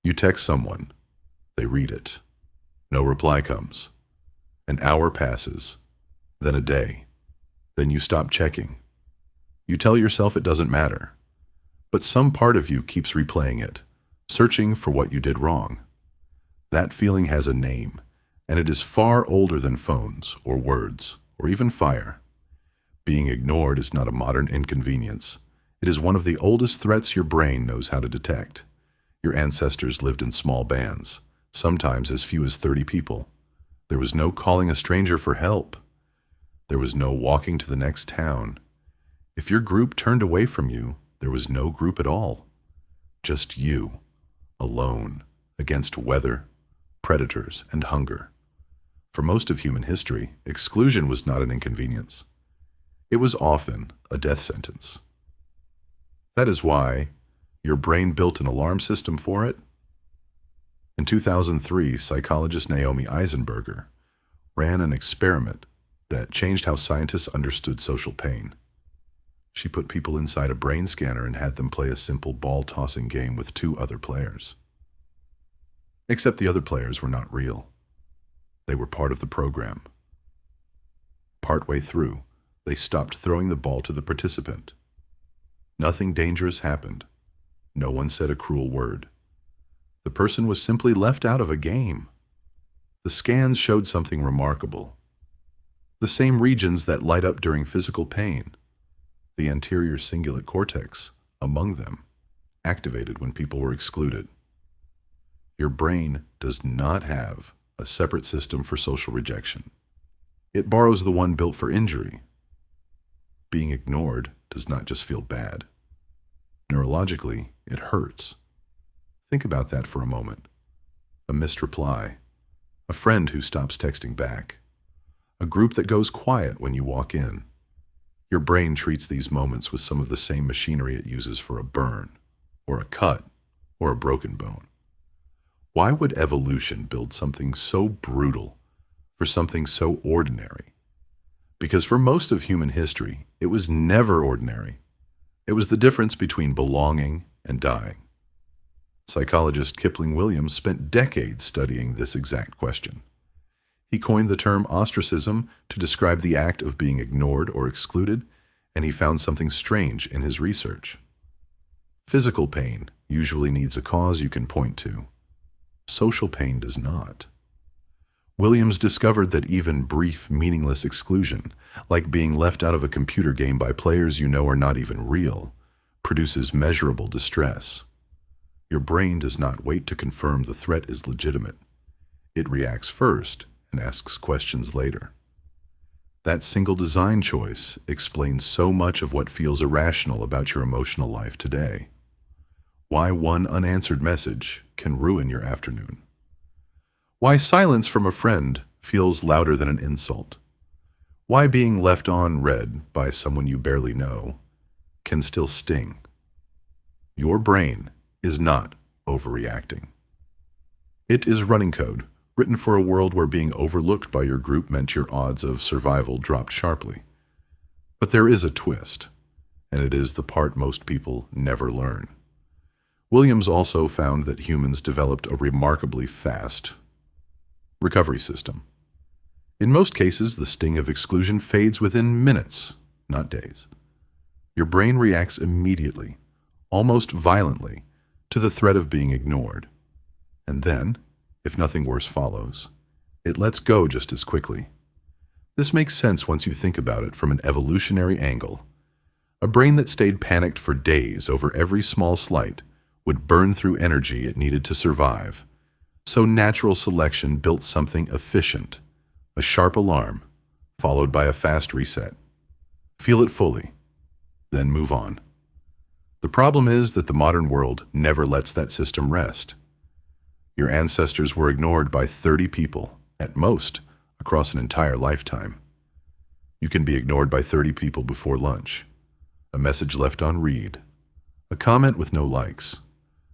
You text someone. They read it. No reply comes. An hour passes. Then a day. Then you stop checking. You tell yourself it doesn't matter. But some part of you keeps replaying it, searching for what you did wrong. That feeling has a name, and it is far older than phones or words or even fire. Being ignored is not a modern inconvenience. It is one of the oldest threats your brain knows how to detect. Your ancestors lived in small bands, sometimes as few as 30 people. There was no calling a stranger for help. There was no walking to the next town. If your group turned away from you, there was no group at all. Just you, alone, against weather, predators, and hunger. For most of human history, exclusion was not an inconvenience. It was often a death sentence. That is why your brain built an alarm system for it. In 2003, psychologist Naomi Eisenberger ran an experiment that changed how scientists understood social pain. She put people inside a brain scanner and had them play a simple ball-tossing game with 2 other players. Except the other players were not real. They were part of the program. Partway through, they stopped throwing the ball to the participant. Nothing dangerous happened. No one said a cruel word. The person was simply left out of a game. The scans showed something remarkable. The same regions that light up during physical pain, the anterior cingulate cortex, among them, activated when people were excluded. Your brain does not have a separate system for social rejection. It borrows the one built for injury. Being ignored does not just feel bad. Neurologically, it hurts. Think about that for a moment. A missed reply, a friend who stops texting back, a group that goes quiet when you walk in. Your brain treats these moments with some of the same machinery it uses for a burn, or a cut, or a broken bone. Why would evolution build something so brutal for something so ordinary? Because for most of human history, it was never ordinary. It was the difference between belonging and dying. Psychologist Kipling Williams spent decades studying this exact question. He coined the term ostracism to describe the act of being ignored or excluded, and he found something strange in his research. Physical pain usually needs a cause you can point to. Social pain does not. Williams discovered that even brief, meaningless exclusion, like being left out of a computer game by players you know are not even real, produces measurable distress. Your brain does not wait to confirm the threat is legitimate. It reacts first and asks questions later. That single design choice explains so much of what feels irrational about your emotional life today. Why one unanswered message can ruin your afternoon. Why silence from a friend feels louder than an insult. Why being left on read by someone you barely know can still sting. Your brain is not overreacting. It is running code, written for a world where being overlooked by your group meant your odds of survival dropped sharply. But there is a twist, and it is the part most people never learn. Williams also found that humans developed a remarkably fast recovery system. In most cases, the sting of exclusion fades within minutes, not days. Your brain reacts immediately, almost violently, to the threat of being ignored. And then, if nothing worse follows, it lets go just as quickly. This makes sense once you think about it from an evolutionary angle. A brain that stayed panicked for days over every small slight would burn through energy it needed to survive. So natural selection built something efficient, a sharp alarm, followed by a fast reset. Feel it fully, then move on. The problem is that the modern world never lets that system rest. Your ancestors were ignored by 30 people, at most, across an entire lifetime. You can be ignored by 30 people before lunch, a message left unread, a comment with no likes,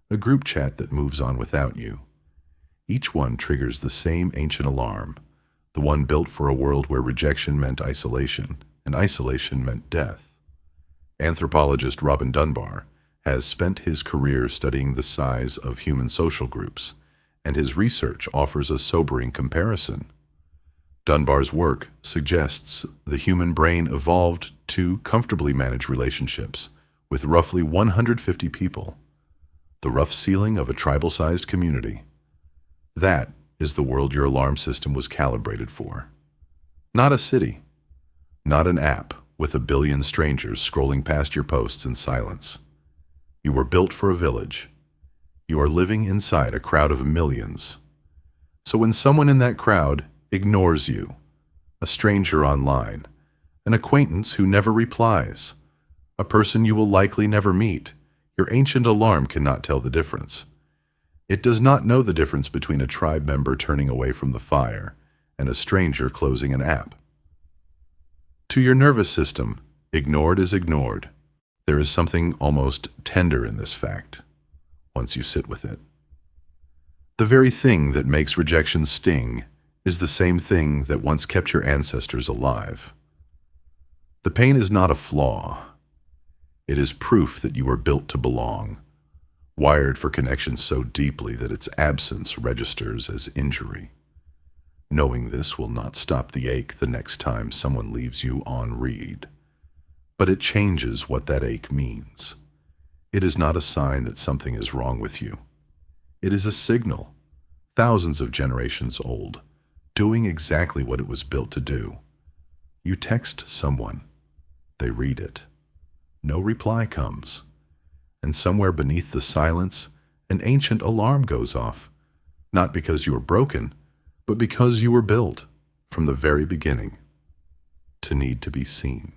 a group chat that moves on without you. Each one triggers the same ancient alarm, the one built for a world where rejection meant isolation, and isolation meant death. Anthropologist Robin Dunbar has spent his career studying the size of human social groups, and his research offers a sobering comparison. Dunbar's work suggests the human brain evolved to comfortably manage relationships with roughly 150 people, the rough ceiling of a tribal-sized community. That is the world your alarm system was calibrated for. Not a city, not an app with a billion strangers scrolling past your posts in silence. You were built for a village. You are living inside a crowd of millions. So when someone in that crowd ignores you, a stranger online, an acquaintance who never replies, a person you will likely never meet, your ancient alarm cannot tell the difference. It does not know the difference between a tribe member turning away from the fire and a stranger closing an app. To your nervous system, ignored is ignored. There is something almost tender in this fact, once you sit with it. The very thing that makes rejection sting is the same thing that once kept your ancestors alive. The pain is not a flaw. It is proof that you were built to belong, wired for connection so deeply that its absence registers as injury. Knowing this will not stop the ache the next time someone leaves you on read, but it changes what that ache means. It is not a sign that something is wrong with you. It is a signal, thousands of generations old, doing exactly what it was built to do. You text someone, they read it. No reply comes, and somewhere beneath the silence, an ancient alarm goes off, not because you were broken, but because you were built, from the very beginning, to need to be seen.